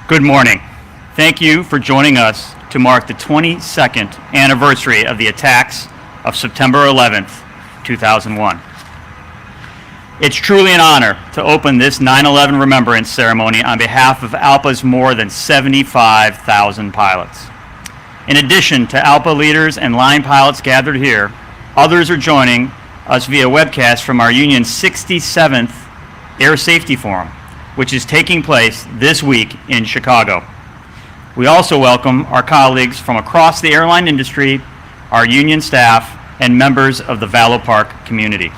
Good morning. Thank you for joining us to mark the 22nd anniversary of the attacks of September 11th, 2001. It's truly an honor to open this 9/11 Remembrance ceremony on behalf of ALPA's more than 75,000 pilots. In addition to ALPA leaders and line pilots gathered here, others are joining us via webcast from our union's 67th Air Safety Forum, which is taking place this week in Chicago. We also welcome our colleagues from across the airline industry, our union staff, and members of the Vallow Park community.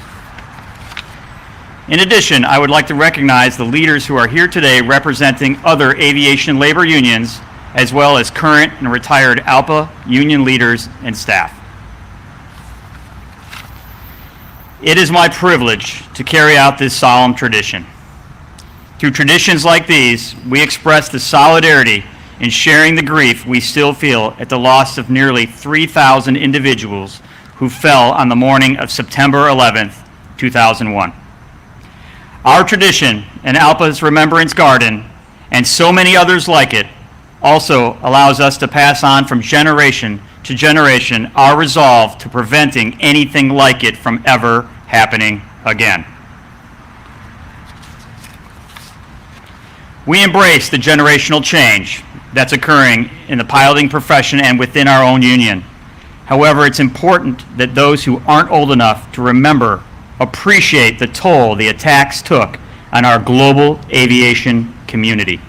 In addition, I would like to recognize the leaders who are here today representing other aviation labor unions, as well as current and retired ALPA union leaders and staff. It is my privilege to carry out this solemn tradition. Through traditions like these, we express the solidarity in sharing the grief we still feel at the loss of nearly 3,000 individuals who fell on the morning of September 11th, 2001. Our tradition and ALPA's Remembrance Garden, and so many others like it, also allows us to pass on from generation to generation our resolve to preventing anything like it from ever happening again. We embrace the generational change that's occurring in the piloting profession and within our own union. However, it's important that those who aren't old enough to remember appreciate the toll the attacks took on our global aviation community.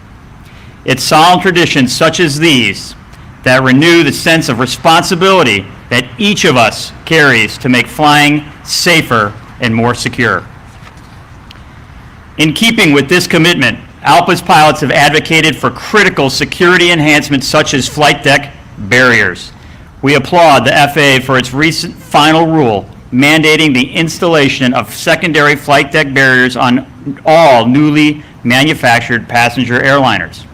It's solemn traditions such as these that renew the sense of responsibility that each of us carries to make flying safer and more secure. In keeping with this commitment, ALPA's pilots have advocated for critical security enhancements such as flight deck barriers. We applaud the FAA for its recent final rule mandating the installation of secondary flight deck barriers on all newly manufactured passenger airliners.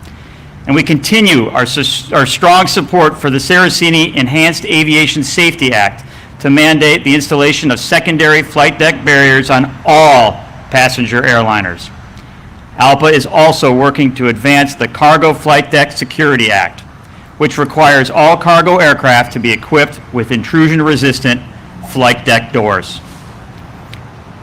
And we continue our strong support for the Saraceni Enhanced Aviation Safety Act to mandate the installation of secondary flight deck barriers on all passenger airliners. ALPA is also working to advance the Cargo Flight Deck Security Act, which requires all cargo aircraft to be equipped with intrusion-resistant flight deck doors.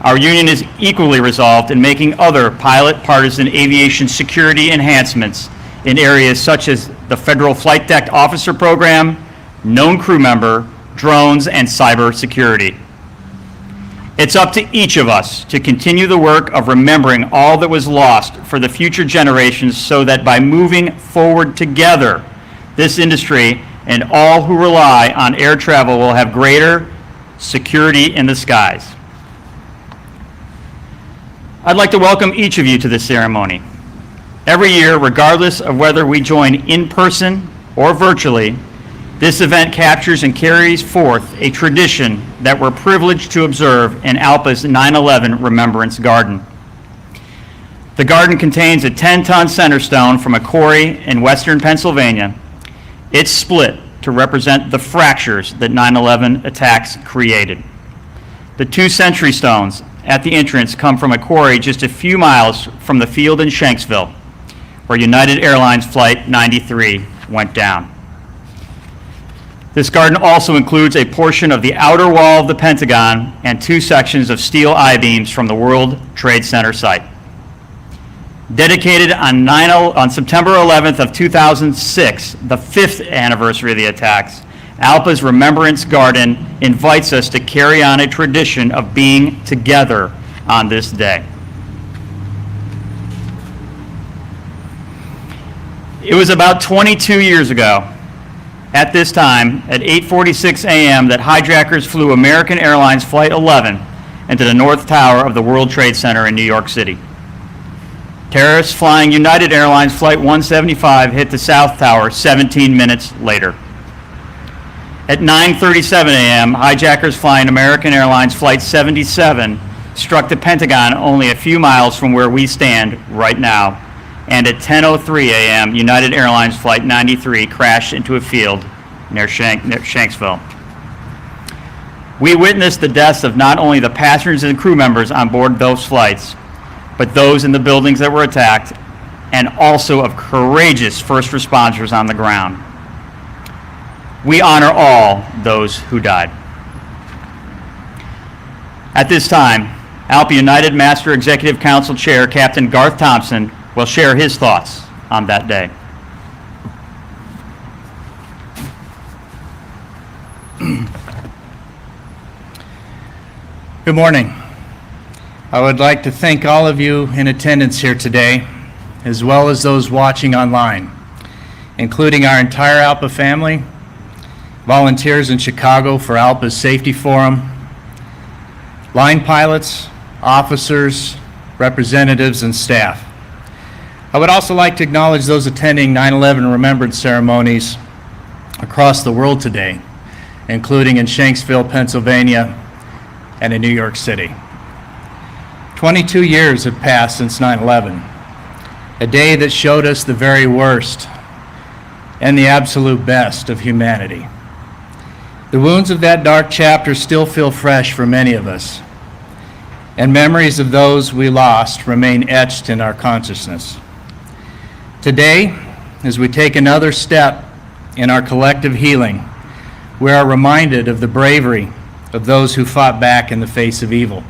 Our union is equally resolved in making other pilot-partisan aviation security enhancements in areas such as the Federal Flight Deck Officer Program, known crew member, drones, and cyber security. It's up to each of us to continue the work of remembering all that was lost for the future generations so that by moving forward together, this industry and all who rely on air travel will have greater security in the skies. I'd like to welcome each of you to this ceremony. Every year, regardless of whether we join in person or virtually, this event captures and carries forth a tradition that we're privileged to observe in ALPA's 9/11 Remembrance Garden. The garden contains a 10-ton center stone from a quarry in western Pennsylvania. It's split to represent the fractures that 9/11 attacks created. The two sentry stones at the entrance come from a quarry just a few miles from the field in Shanksville, where United Airlines Flight 93 went down. This garden also includes a portion of the outer wall of the Pentagon and two sections of steel I-beams from the World Trade Center site. Dedicated on September 11th of 2006, the 5th anniversary of the attacks, ALPA's Remembrance Garden invites us to carry on a tradition of being together on this day. It was about 22 years ago, at this time, at 8:46 a.m., that hijackers flew American Airlines Flight 11 into the North Tower of the World Trade Center in New York City. Terrorists flying United Airlines Flight 175 hit the South Tower 17 minutes later. At 9:37 a.m., hijackers flying American Airlines Flight 77 struck the Pentagon only a few miles from where we stand right now. And at 10:03 a.m., United Airlines Flight 93 crashed into a field near Shanksville. We witnessed the deaths of not only the passengers and crew members on board those flights, but those in the buildings that were attacked and also of courageous first responders on the ground. We honor all those who died. At this time, ALPA United Master Executive Council Chair Captain Garth Thompson will share his thoughts on that day. Good morning. I would like to thank all of you in attendance here today, as well as those watching online, including our entire ALPA family, volunteers in Chicago for ALPA's Safety Forum, line pilots, officers, representatives, and staff. I would also like to acknowledge those attending 9/11 Remembrance ceremonies across the world today, including in Shanksville, Pennsylvania, and in New York City. 22 years have passed since 9/11, a day that showed us the very worst and the absolute best of humanity. The wounds of that dark chapter still feel fresh for many of us, and memories of those we lost remain etched in our consciousness. Today, as we take another step in our collective healing, we are reminded of the bravery of those who fought back in the face of evil.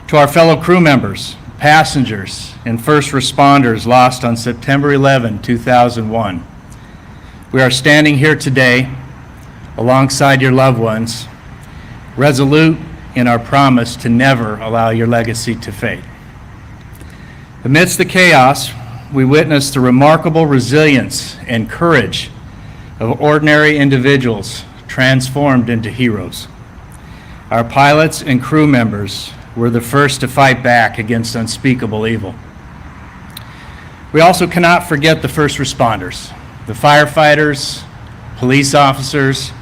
To our fellow crew members, passengers, and first responders lost on September 11, 2001, we are standing here today alongside your loved ones, resolute in our promise to never allow your legacy to fade. Amidst the chaos, we witness the remarkable resilience and courage of ordinary individuals transformed into heroes. Our pilots and crew members were the first to fight back against unspeakable evil. We also cannot forget the first responders, the firefighters, police officers,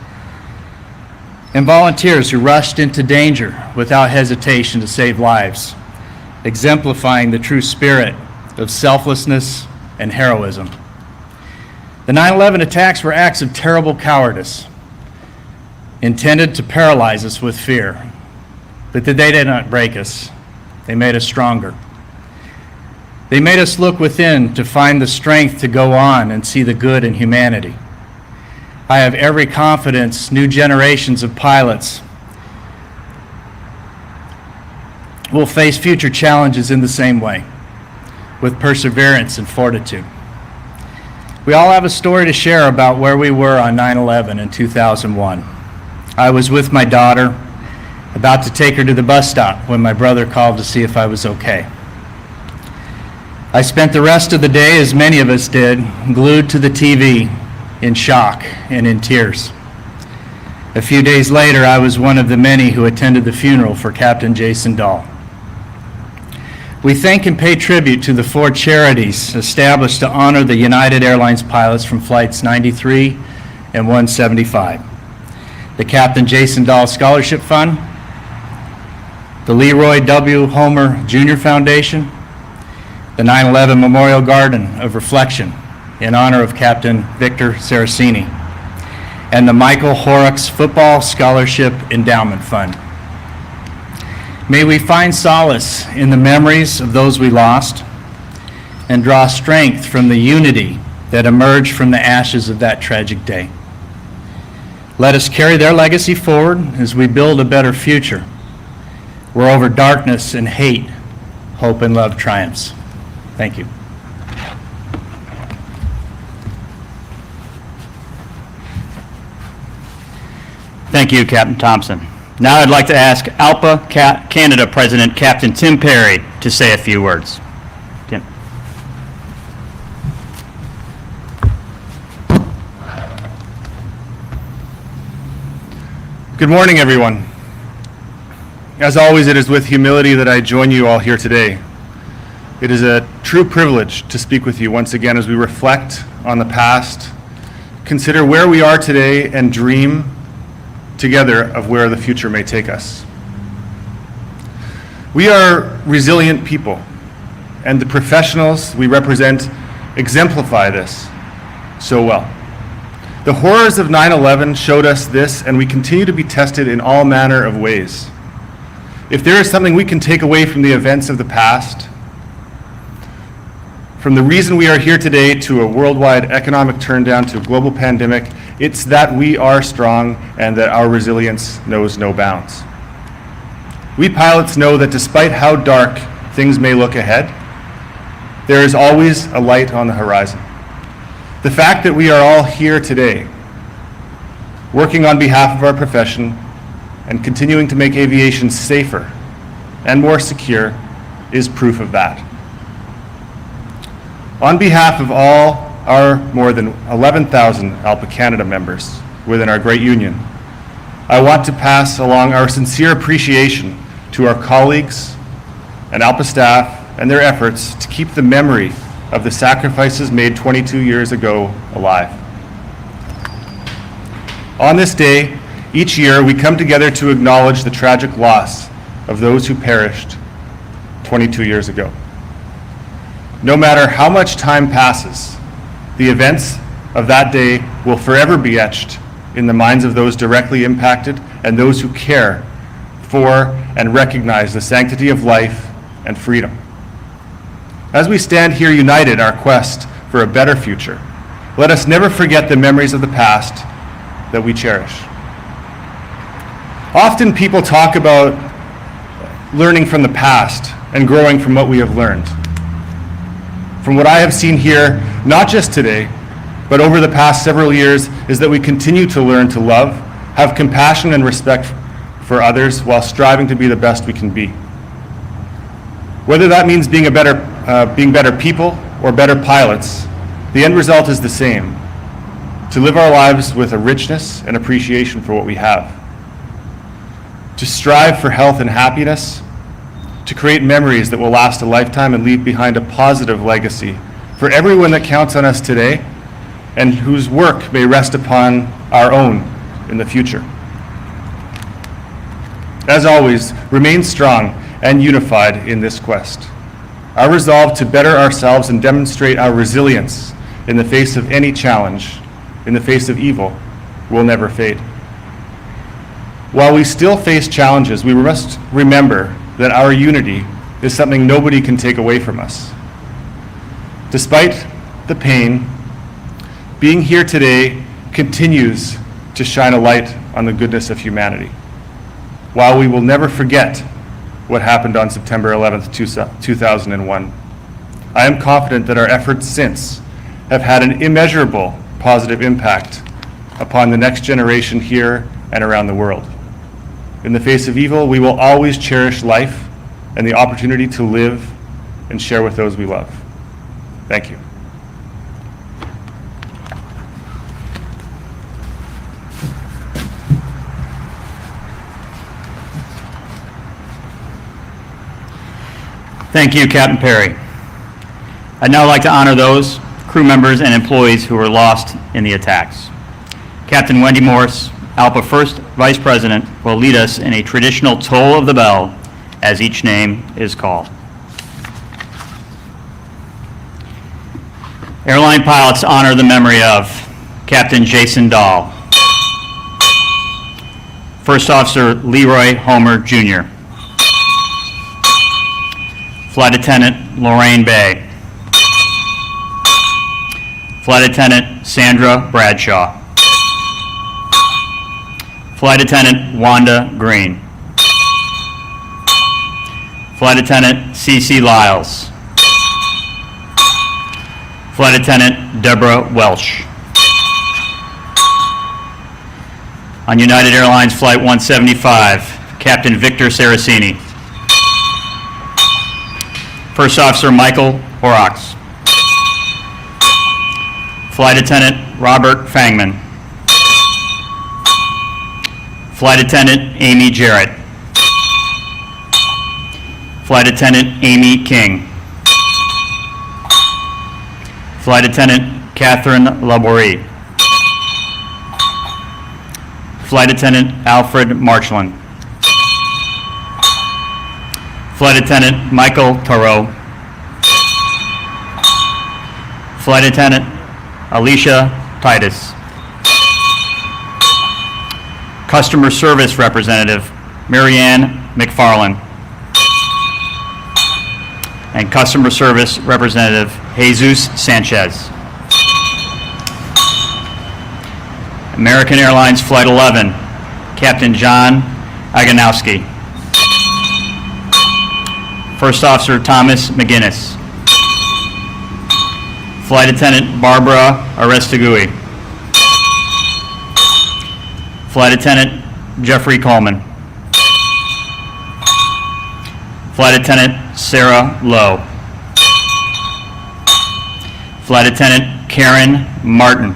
and volunteers who rushed into danger without hesitation to save lives, exemplifying the true spirit of selflessness and heroism. The 9/11 attacks were acts of terrible cowardice, intended to paralyze us with fear. But they did not break us. They made us stronger. They made us look within to find the strength to go on and see the good in humanity. I have every confidence new generations of pilots will face future challenges in the same way, with perseverance and fortitude. We all have a story to share about where we were on 9/11 in 2001. I was with my daughter, about to take her to the bus stop when my brother called to see if I was okay. I spent the rest of the day, as many of us did, glued to the TV, in shock and in tears. A few days later, I was one of the many who attended the funeral for Captain Jason Dahl. We thank and pay tribute to the 4 charities established to honor the United Airlines pilots from Flights 93 and 175. The Captain Jason Dahl Scholarship Fund, the Leroy W. Homer Jr. Foundation, the 9/11 Memorial Garden of Reflection in honor of Captain Victor Saraceni, and the Michael Horrocks Football Scholarship Endowment Fund. May we find solace in the memories of those we lost and draw strength from the unity that emerged from the ashes of that tragic day. Let us carry their legacy forward as we build a better future, where over darkness and hate, hope and love triumphs. Thank you. Thank you, Captain Thompson. Now I'd like to ask ALPA Canada President Captain Tim Perry to say a few words. Tim. Good morning, everyone. As always, it is with humility that I join you all here today. It is a true privilege to speak with you once again as we reflect on the past, consider where we are today, and dream together of where the future may take us. We are resilient people, and the professionals we represent exemplify this so well. The horrors of 9/11 showed us this, and we continue to be tested in all manner of ways. If there is something we can take away from the events of the past, From the reason we are here today to a worldwide economic turndown to a global pandemic, it's that we are strong and that our resilience knows no bounds. We pilots know that despite how dark things may look ahead, there is always a light on the horizon. The fact that we are all here today, working on behalf of our profession and continuing to make aviation safer and more secure, is proof of that. On behalf of all our more than 11,000 ALPA Canada members within our great union, I want to pass along our sincere appreciation to our colleagues and ALPA staff and their efforts to keep the memory of the sacrifices made 22 years ago alive. On this day, each year we come together to acknowledge the tragic loss of those who perished 22 years ago. No matter how much time passes, the events of that day will forever be etched in the minds of those directly impacted and those who care for and recognize the sanctity of life and freedom. As we stand here united in our quest for a better future, let us never forget the memories of the past that we cherish. Often people talk about learning from the past and growing from what we have learned. From what I have seen here, not just today, but over the past several years, is that we continue to learn to love, have compassion and respect for others while striving to be the best we can be. Whether that means being better people or better pilots, the end result is the same: to live our lives with a richness and appreciation for what we have, to strive for health and happiness, to create memories that will last a lifetime and leave behind a positive legacy for everyone that counts on us today and whose work may rest upon our own in the future. As always, remain strong and unified in this quest. Our resolve to better ourselves and demonstrate our resilience in the face of any challenge, in the face of evil, will never fade. While we still face challenges, we must remember that our unity is something nobody can take away from us. Despite the pain, being here today continues to shine a light on the goodness of humanity. While we will never forget what happened on September 11th, 2001, I am confident that our efforts since have had an immeasurable positive impact upon the next generation here and around the world. In the face of evil, we will always cherish life and the opportunity to live and share with those we love. Thank you. Thank you, Captain Perry. I'd now like to honor those crew members and employees who were lost in the attacks. Captain Wendy Morse, ALPA First Vice President, will lead us in a traditional toll of the bell as each name is called. Airline pilots honor the memory of Captain Jason Dahl, First Officer Leroy Homer, Jr., Flight Attendant Lorraine Bay, Flight Attendant Sandra Bradshaw, Flight Attendant Wanda Green, Flight Attendant C.C. Lyles, Flight Attendant Deborah Welsh. On United Airlines Flight 175, Captain Victor Saraceni, First Officer Michael Horrocks, Flight Attendant Robert Fangman, Flight Attendant Amy Jarrett, Flight Attendant Amy King, Flight Attendant Catherine Laborie, Flight Attendant Alfred Marchland, Flight Attendant Michael Tarot, Flight Attendant Alicia Titus, Customer Service Representative Marianne McFarland, and Customer Service Representative Jesus Sanchez. American Airlines Flight 11, Captain John Aganowski. First Officer Thomas McGinnis. Flight Attendant Barbara Arestigui. Flight Attendant Jeffrey Coleman. Flight Attendant Sarah Lowe. Flight Attendant Karen Martin.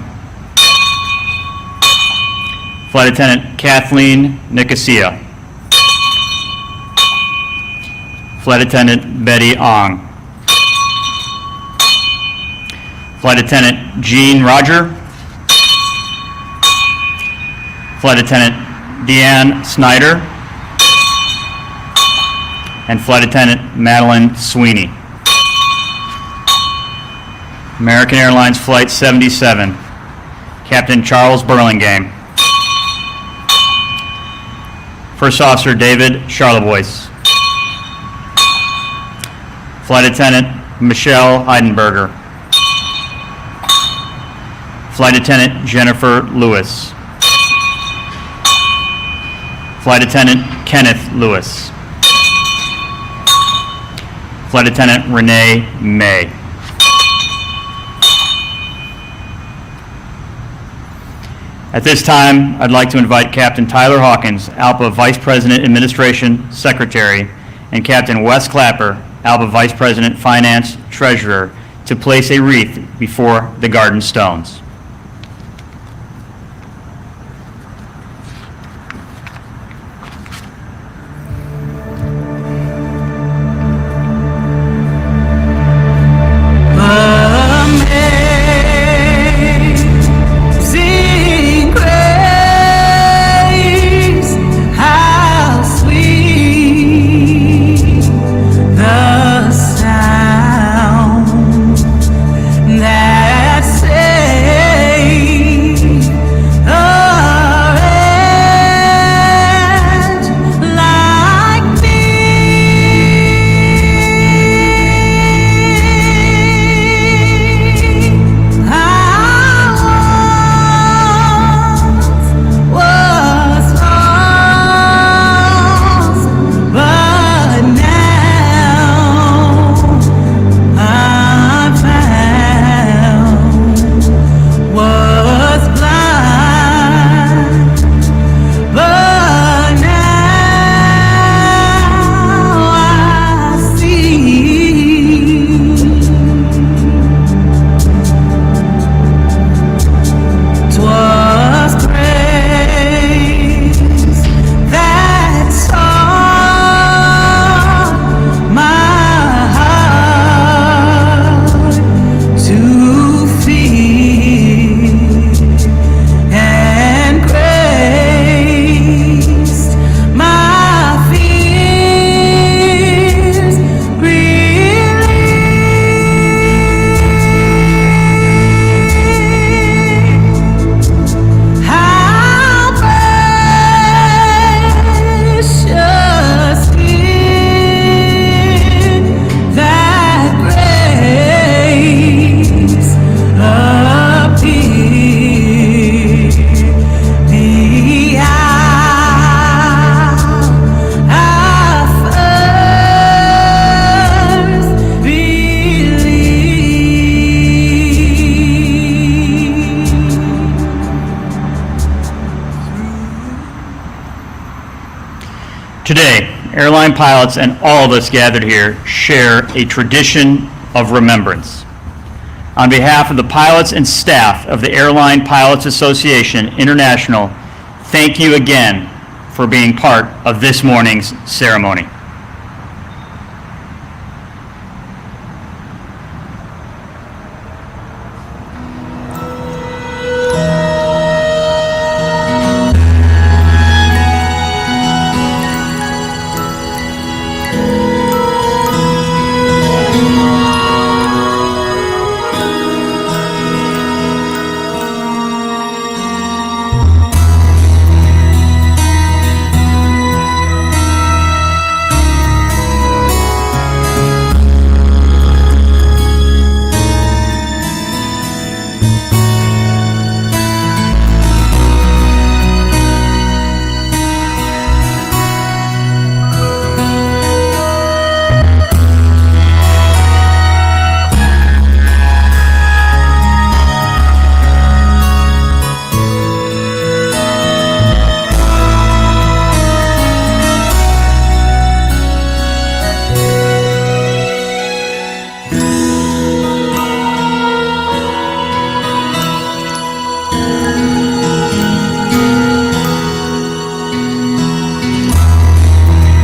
Flight Attendant Kathleen Nicosia. Flight Attendant Betty Ong. Flight Attendant Jean Roger. Flight Attendant Deanne Snyder. And Flight Attendant Madeline Sweeney. American Airlines Flight 77, Captain Charles Burlingame. First Officer David Charlebois. Flight Attendant Michelle Heidenberger. Flight Attendant Jennifer Lewis. Flight Attendant Kenneth Lewis. Flight Attendant Renee May. At this time, I'd like to invite Captain Tyler Hawkins, ALPA Vice President Administration Secretary, and Captain Wes Clapper, ALPA Vice President Finance Treasurer, to place a wreath before the garden stones. Amazing grace, how sweet the sound that saved a wretch like me. I was lost, but now I'm found. Was blind, but now I see. 'Twas grace that taught my heart to fear, and graced my fears relieved. How precious did that grace appear the hour I first believed. Today, airline pilots and all of us gathered here share a tradition of remembrance. On behalf of the pilots and staff of the Airline Pilots Association International, thank you again for being part of this morning's ceremony.